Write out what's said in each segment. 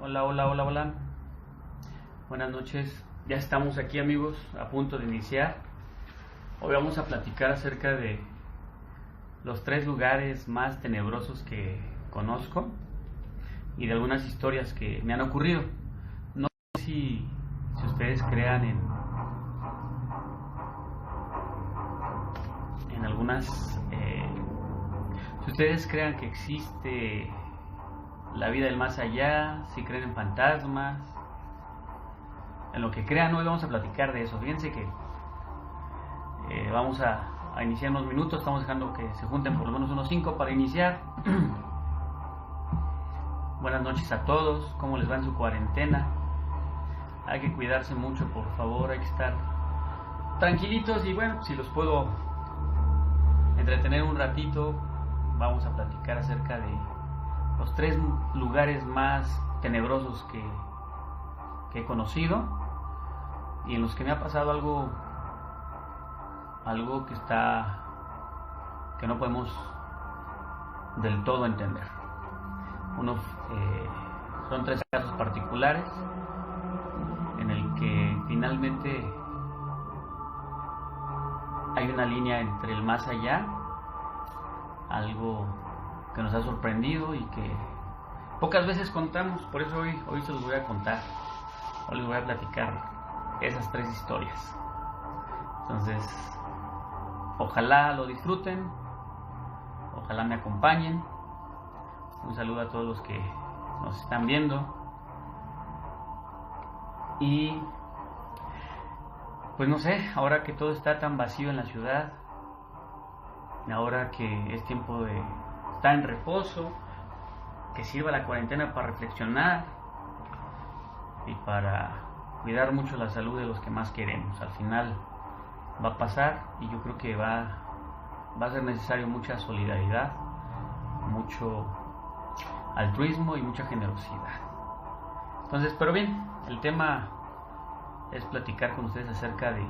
Hola, hola, hola, hola. Buenas noches. Ya estamos aquí, amigos, a punto de iniciar. Hoy vamos a platicar acerca de los 3 lugares más tenebrosos que conozco y de algunas historias que me han ocurrido. No sé si ustedes crean en algunas... si ustedes crean que existe la vida del más allá, si creen en fantasmas, en lo que crean. Hoy vamos a platicar de eso. Fíjense que vamos a iniciar unos minutos. Estamos dejando que se junten por lo menos unos 5 para iniciar. Buenas noches a todos. ¿Cómo les va en su cuarentena? Hay que cuidarse mucho, por favor. Hay que estar tranquilitos. Y bueno, si los puedo entretener un ratito, vamos a platicar acerca de los 3 lugares más tenebrosos que he conocido y en los que me ha pasado algo que no podemos del todo entender. Son 3 casos particulares en el que finalmente hay una línea entre el más allá, algo que nos ha sorprendido y que pocas veces contamos. Por eso hoy se los voy a contar. Hoy les voy a platicar esas 3 historias. Entonces, ojalá lo disfruten, ojalá me acompañen. Un saludo a todos los que nos están viendo. Y pues no sé, ahora que todo está tan vacío en la ciudad, ahora que es tiempo de estar en reposo, que sirva la cuarentena para reflexionar y para cuidar mucho la salud de los que más queremos. Al final va a pasar y yo creo que va a ser necesario mucha solidaridad, mucho altruismo y mucha generosidad. Entonces, pero bien, el tema es platicar con ustedes acerca de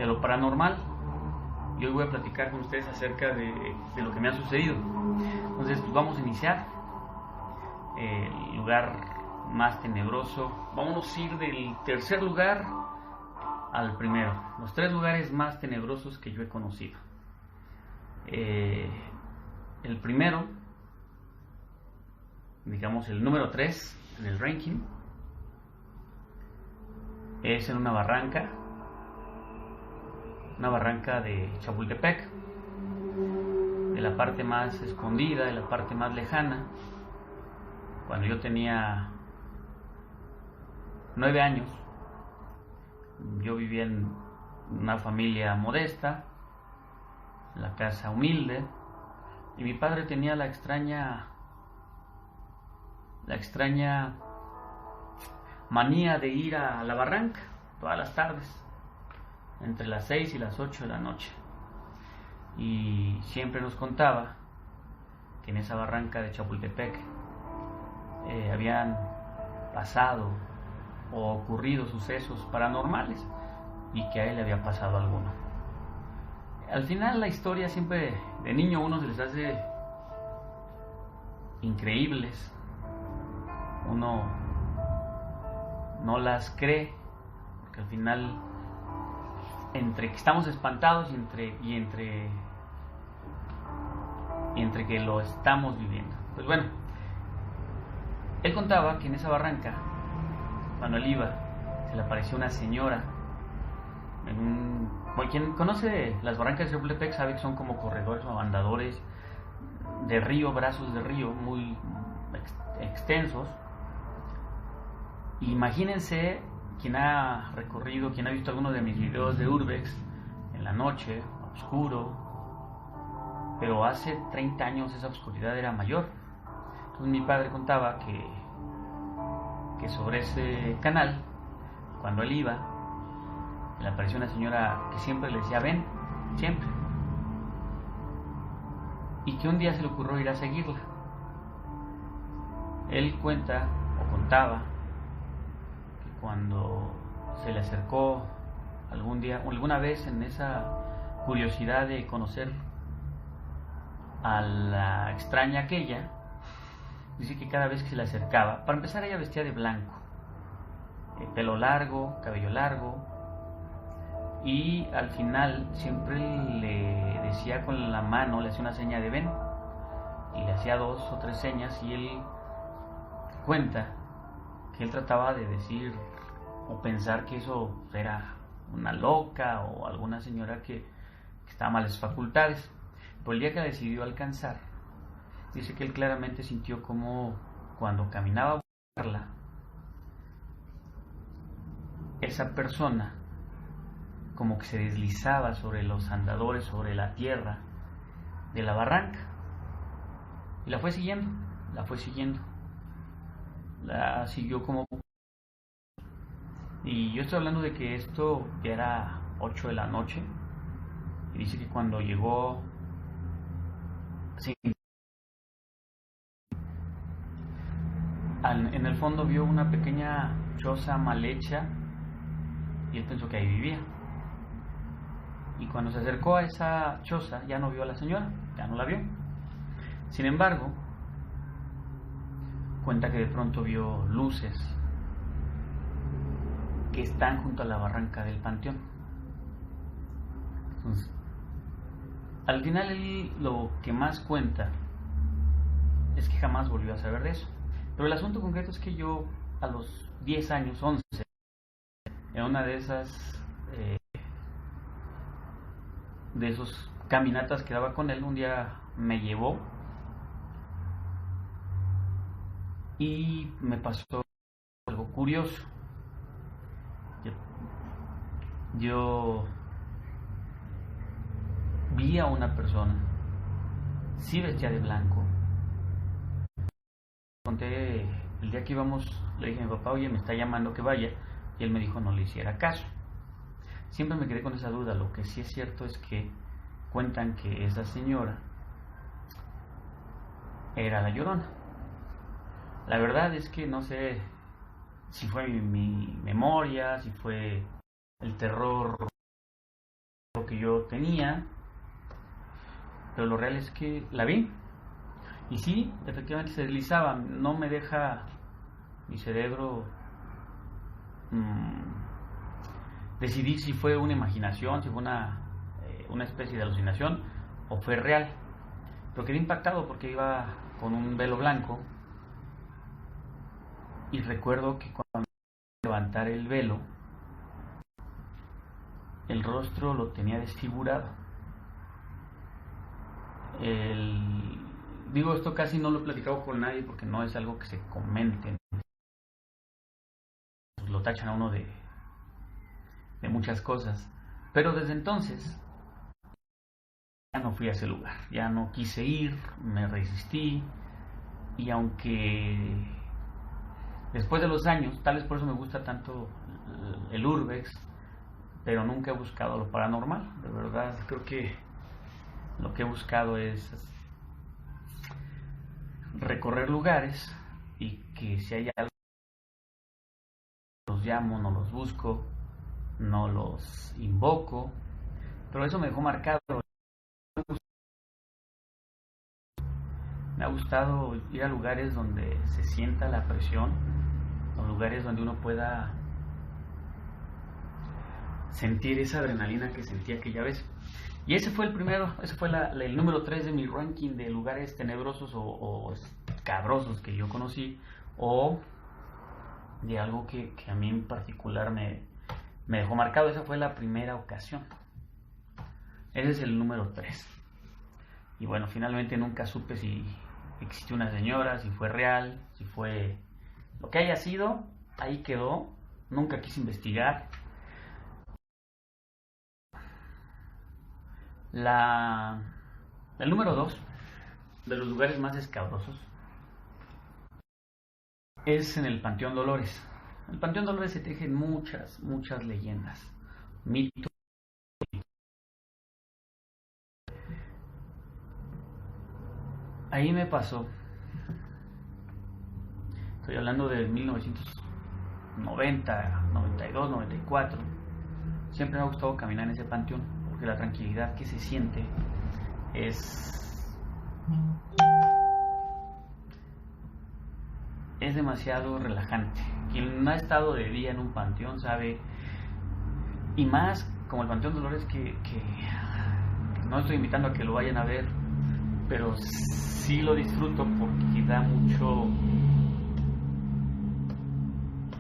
lo paranormal. Y hoy voy a platicar con ustedes acerca de lo que me ha sucedido. Entonces, pues vamos a iniciar. El lugar más tenebroso. Vamos a ir del tercer lugar al primero. Los 3 lugares más tenebrosos que yo he conocido. El primero, digamos el número 3 en el ranking, es en una barranca de Chapultepec, de la parte más escondida, de la parte más lejana. Cuando yo tenía 9 años, yo vivía en una familia modesta, en la casa humilde, y mi padre tenía la extraña manía de ir a la barranca todas las tardes, entre las 6 y las 8 de la noche. Y siempre nos contaba que en esa barranca de Chapultepec habían pasado o ocurrido sucesos paranormales y que a él le había pasado alguno. Al final la historia siempre de niño a uno se les hace increíbles. Uno no las cree porque al final, entre que estamos espantados y entre que lo estamos viviendo. Pues bueno, él contaba que en esa barranca, cuando él iba, se le apareció una señora quien conoce las barrancas de Chapultepec sabe que son como corredores o andadores de río, brazos de río muy extensos. Imagínense, quien ha visto alguno de mis videos de Urbex en la noche, oscuro, pero hace 30 años esa oscuridad era mayor. Entonces mi padre contaba que sobre ese canal, cuando él iba, le apareció una señora que siempre le decía ven, siempre, y que un día se le ocurrió ir a seguirla. Él contaba que cuando se le acercó alguna vez en esa curiosidad de conocer a la extraña aquella, Dice que cada vez que se le acercaba, para empezar ella vestía de blanco, pelo largo, cabello largo, y al final siempre le decía con la mano, le hacía una seña de ven, y le hacía 2 o 3 señas, y él cuenta que él trataba de decir o pensar que eso era una loca o alguna señora que estaba mal de sus facultades. Pero el día que la decidió alcanzar, dice que él claramente sintió como cuando caminaba a buscarla, esa persona como que se deslizaba sobre los andadores, sobre la tierra de la barranca, y la fue siguiendo, la siguió como... Y yo estoy hablando de que esto ya era 8 de la noche, y dice que cuando llegó, sí, en el fondo vio una pequeña choza mal hecha, y él pensó que ahí vivía. Y cuando se acercó a esa choza ya no vio a la señora, ya no la vio. Sin embargo, cuenta que de pronto vio luces que están junto a la barranca del panteón. Entonces, al final él lo que más cuenta es que jamás volvió a saber de eso. Pero el asunto concreto es que yo a los 10 años, 11, en una de esas de esos caminatas que daba con él, un día me llevó y me pasó algo curioso. Yo vi a una persona, sí vestía de blanco. Conté el día que íbamos, le dije a mi papá, oye, me está llamando que vaya, y él me dijo no le hiciera caso. Siempre me quedé con esa duda. Lo que sí es cierto es que cuentan que esa señora era la Llorona. La verdad es que no sé si fue mi memoria, si fue el terror que yo tenía, pero lo real es que la vi. Y sí, efectivamente se deslizaba. No me deja mi cerebro decidir si fue una imaginación, si fue una especie de alucinación o fue real. Pero quedé impactado porque iba con un velo blanco y recuerdo que cuando levantar el velo, el rostro lo tenía desfigurado. Digo, esto casi no lo he platicado con nadie porque no es algo que se comente. Lo tachan a uno de muchas cosas. Pero desde entonces ya no fui a ese lugar, ya no quise ir, me resistí. Y aunque después de los años, tal vez por eso me gusta tanto el Urbex, pero nunca he buscado lo paranormal. De verdad, creo que lo que he buscado es recorrer lugares y que si hay algo, los llamo, no los busco, no los invoco, pero eso me dejó marcado. Me ha gustado ir a lugares donde se sienta la presión, a lugares donde uno pueda sentir esa adrenalina que sentí aquella vez. Y ese fue el primero, ese fue el número 3 de mi ranking de lugares tenebrosos o escabrosos que yo conocí, o de algo que a mí en particular me dejó marcado. Esa fue la primera ocasión. Ese es el número 3. Y bueno, finalmente nunca supe si existió una señora, si fue real, si fue lo que haya sido, ahí quedó. Nunca quise investigar. El número 2 de los lugares más escabrosos es en el Panteón Dolores. En el Panteón Dolores se tejen muchas leyendas, mitos. Ahí me pasó, estoy hablando de 1990, 92, 94. Siempre me ha gustado caminar en ese panteón porque la tranquilidad que se siente es es demasiado relajante. Quien no ha estado de día en un panteón sabe, y más como el Panteón Dolores, que no estoy invitando a que lo vayan a ver, pero sí lo disfruto porque da mucho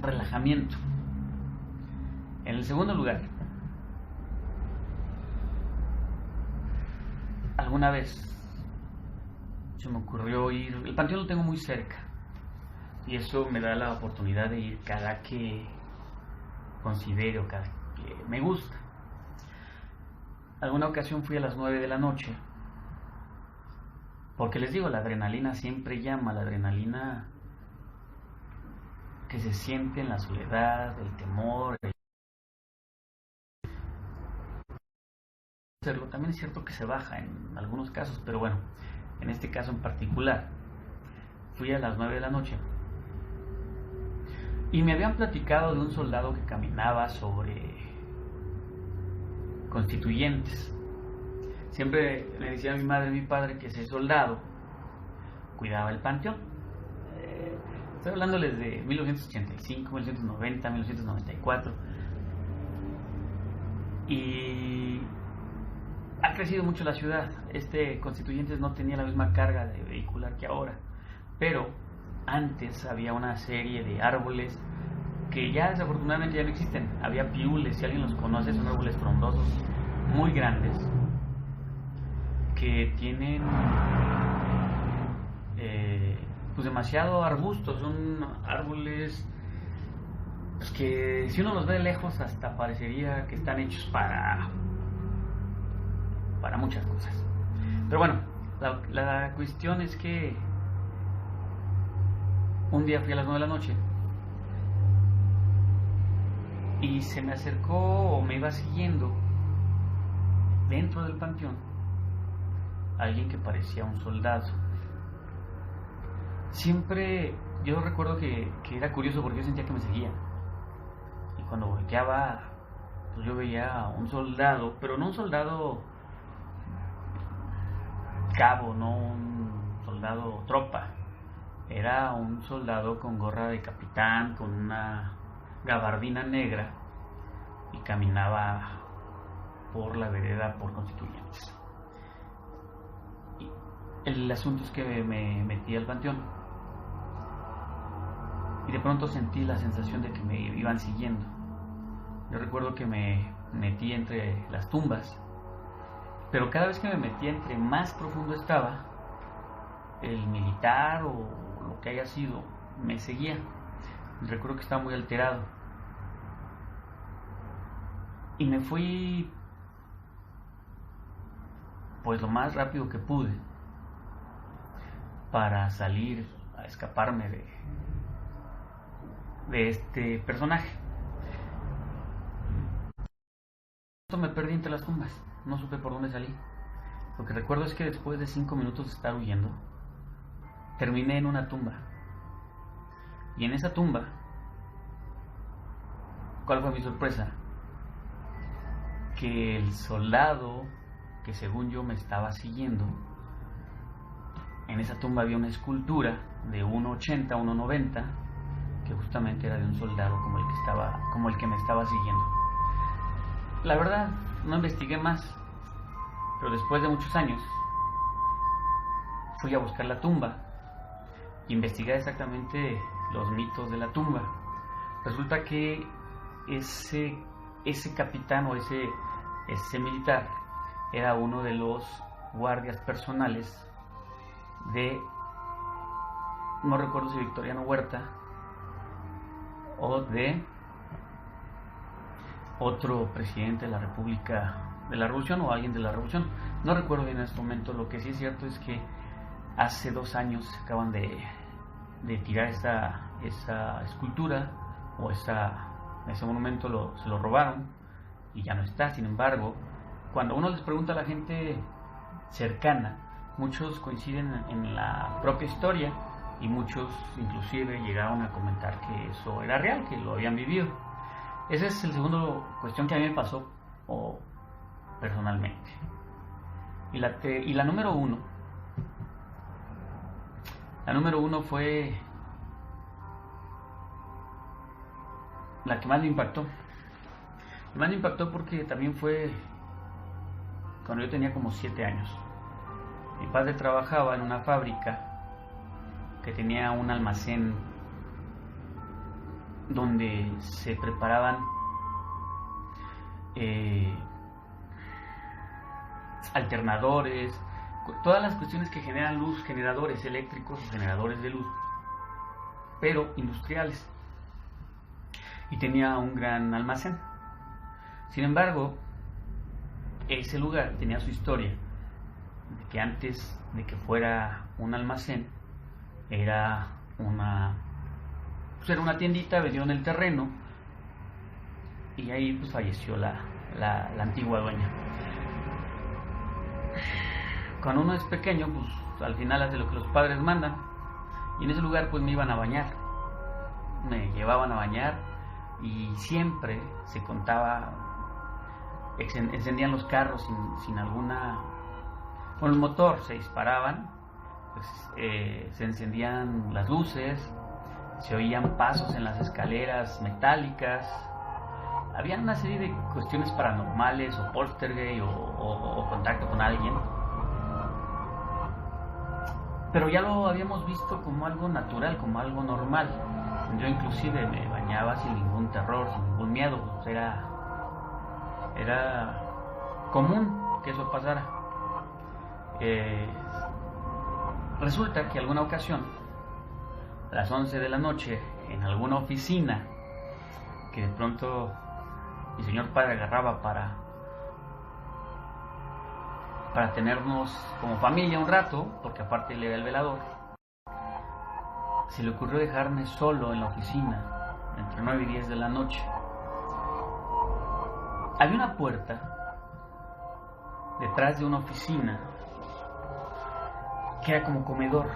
relajamiento. En el segundo lugar, alguna vez se me ocurrió ir, el panteón lo tengo muy cerca y eso me da la oportunidad de ir cada que considere o cada que me gusta. Alguna ocasión fui a las 9 de la noche, porque les digo, la adrenalina siempre llama, la adrenalina que se siente en la soledad, el temor. También es cierto que se baja en algunos casos, pero bueno, en este caso en particular, fui a las 9 de la noche y me habían platicado de un soldado que caminaba sobre Constituyentes. Siempre me decía mi madre y mi padre que ese soldado cuidaba el panteón. Estoy hablándoles de 1985, 1990, 1994. Y ha crecido mucho la ciudad. Constituyentes no tenía la misma carga de vehicular que ahora, pero antes había una serie de árboles que ya desafortunadamente ya no existen. Había piules, si alguien los conoce, son árboles frondosos muy grandes que tienen pues demasiado arbustos. Son árboles pues, que si uno los ve de lejos hasta parecería que están hechos para muchas cosas. Pero bueno, la cuestión es que un día fui a las 9 de la noche y se me acercó o me iba siguiendo dentro del panteón alguien que parecía un soldado. Siempre yo recuerdo que era curioso porque yo sentía que me seguía, y cuando volteaba pues yo veía a un soldado, pero no un soldado cabo, no un soldado tropa, era un soldado con gorra de capitán, con una gabardina negra, y caminaba por la vereda por Constituyentes. Y el asunto es que me metí al panteón y de pronto sentí la sensación de que me iban siguiendo. Yo recuerdo que me metí entre las tumbas, pero cada vez que me metía, entre más profundo estaba, el militar o lo que haya sido me seguía. Recuerdo que estaba muy alterado y me fui pues lo más rápido que pude para salir a escaparme de este personaje. Me perdí entre las tumbas, no supe por dónde salí. Lo que recuerdo es que después de 5 minutos de estar huyendo, terminé en una tumba. Y en esa tumba, ¿cuál fue mi sorpresa? Que el soldado que según yo me estaba siguiendo, en esa tumba había una escultura de 1,80, 1,90, que justamente era de un soldado como el que me estaba siguiendo. La verdad, no investigué más, pero después de muchos años fui a buscar la tumba e investigué exactamente los mitos de la tumba. Resulta que ese capitán o ese militar era uno de los guardias personales de, no recuerdo si Victoriano Huerta o de otro presidente de la República de la Revolución o alguien de la Revolución. No recuerdo bien en este momento. Lo que sí es cierto es que hace 2 años acaban de tirar esa escultura o ese monumento, se lo robaron y ya no está. Sin embargo, cuando uno les pregunta a la gente cercana, muchos coinciden en la propia historia y muchos inclusive llegaron a comentar que eso era real, que lo habían vivido. Esa es la segunda cuestión que a mí me pasó personalmente. Y la número uno. La número uno fue la que más me impactó. Más me impactó porque también fue cuando yo tenía como 7 años. Mi padre trabajaba en una fábrica que tenía un almacén donde se preparaban alternadores, todas las cuestiones que generan luz, generadores eléctricos o generadores de luz, pero industriales. Y tenía un gran almacén. Sin embargo, ese lugar tenía su historia, de que antes de que fuera un almacén, era una tiendita, vendieron el terreno y ahí pues falleció la antigua dueña. Cuando uno es pequeño, pues al final hace lo que los padres mandan, y en ese lugar pues me iban a bañar, me llevaban a bañar y siempre se contaba, encendían los carros sin alguna, con el motor se disparaban, pues, se encendían las luces, se oían pasos en las escaleras metálicas, había una serie de cuestiones paranormales o poltergeist o contacto con alguien, pero ya lo habíamos visto como algo natural, como algo normal. Yo inclusive me bañaba sin ningún terror, sin ningún miedo, pues era común que eso pasara. Resulta que alguna ocasión, a las 11 de la noche, en alguna oficina, que de pronto mi señor padre agarraba para tenernos como familia un rato, porque aparte él era el velador, se le ocurrió dejarme solo en la oficina entre 9 y 10 de la noche. Había una puerta detrás de una oficina que era como comedor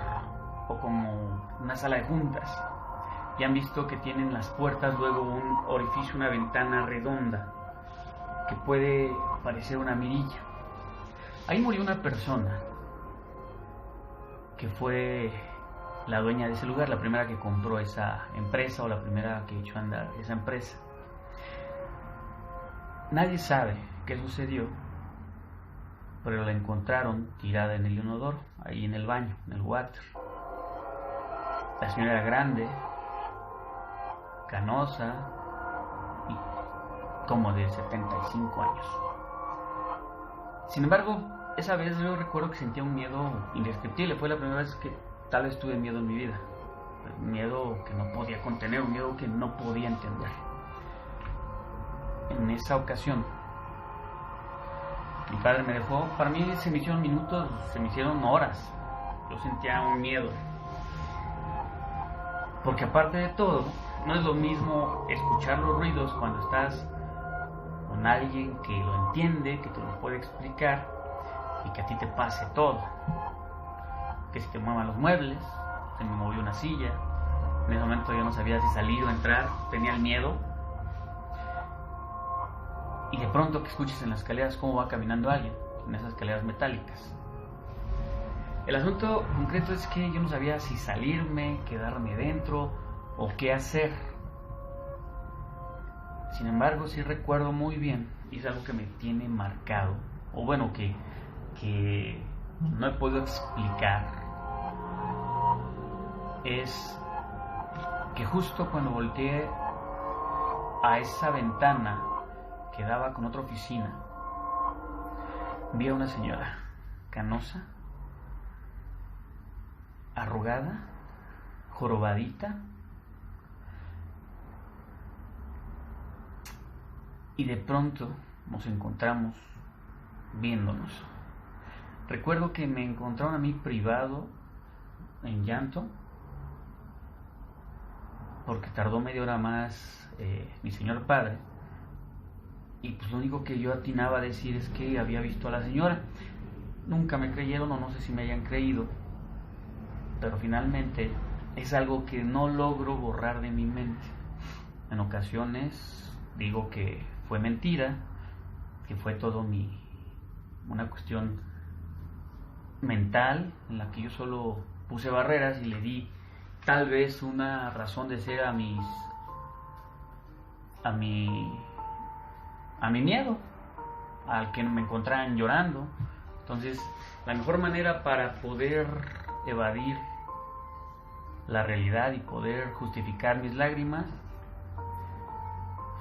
o como una sala de juntas, y han visto que tienen las puertas luego un orificio, una ventana redonda que puede parecer una mirilla. Ahí murió una persona que fue la dueña de ese lugar, la primera que compró esa empresa o la primera que echó a andar esa empresa. Nadie sabe qué sucedió, pero la encontraron tirada en el inodoro, ahí en el baño, en el water. La señora era grande, canosa y como de 75 años. Sin embargo, esa vez yo recuerdo que sentía un miedo indescriptible. Fue la primera vez que tal vez tuve miedo en mi vida. Un miedo que no podía contener, un miedo que no podía entender. En esa ocasión, mi padre me dejó. Para mí se me hicieron minutos, se me hicieron horas. Yo sentía un miedo. Porque aparte de todo, no es lo mismo escuchar los ruidos cuando estás con alguien que lo entiende, que te lo puede explicar, y que a ti te pase todo. Que si te muevan los muebles, se me movió una silla. En ese momento yo no sabía si salir o entrar, tenía el miedo. Y de pronto que escuches en las escaleras cómo va caminando alguien, en esas escaleras metálicas. El asunto concreto es que yo no sabía si salirme, quedarme dentro o qué hacer. Sin embargo, sí recuerdo muy bien, y es algo que me tiene marcado, o bueno, que no he podido explicar, es que justo cuando volteé a esa ventana que daba con otra oficina, vi a una señora canosa, arrugada, jorobadita, y de pronto nos encontramos viéndonos. Recuerdo que me encontraron a mí privado en llanto porque tardó media hora más mi señor padre, y pues lo único que yo atinaba a decir es que había visto a la señora. Nunca me creyeron, o no sé si me hayan creído, pero finalmente es algo que no logro borrar de mi mente. En ocasiones digo que fue mentira, que fue todo una cuestión mental en la que yo solo puse barreras y le di tal vez una razón de ser a mis a mi miedo, al que me encontraran llorando. Entonces, la mejor manera para poder evadir la realidad y poder justificar mis lágrimas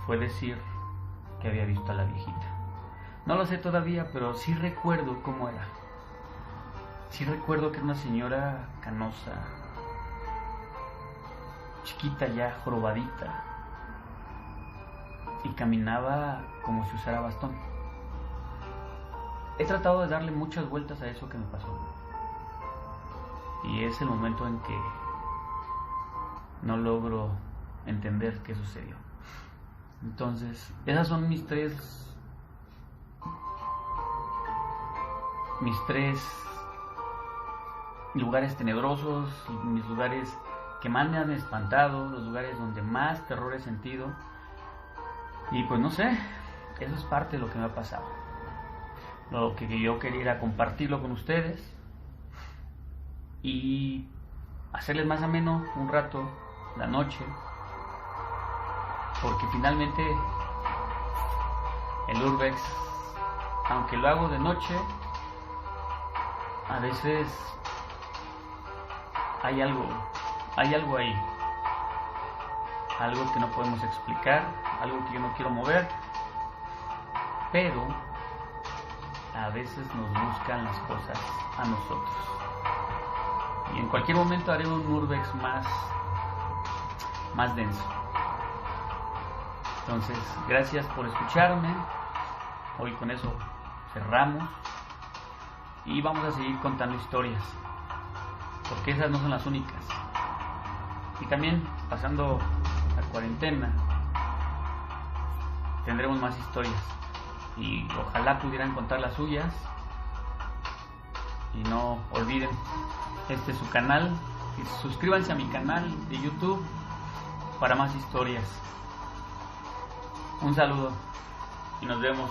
fue decir que había visto a la viejita. No lo sé todavía, pero sí recuerdo cómo era. Sí recuerdo que era una señora canosa, chiquita ya, jorobadita, y caminaba como si usara bastón. He tratado de darle muchas vueltas a eso que me pasó, y es el momento en que no logro entender qué sucedió. Entonces, esas son mis tres lugares tenebrosos, mis lugares que más me han espantado, los lugares donde más terror he sentido. Y pues no sé, eso es parte de lo que me ha pasado. Lo que yo quería era compartirlo con ustedes y hacerles más ameno un rato la noche, porque finalmente el Urbex, aunque lo hago de noche, a veces hay algo ahí, algo que no podemos explicar, algo que yo no quiero mover, pero a veces nos buscan las cosas a nosotros. Y en cualquier momento haré un Urbex más denso. Entonces, gracias por escucharme. Hoy con eso cerramos y vamos a seguir contando historias, porque esas no son las únicas. Y también, pasando la cuarentena, tendremos más historias y ojalá pudieran contar las suyas. Y no olviden, este es su canal, y suscríbanse a mi canal de YouTube para más historias. Un saludo y nos vemos.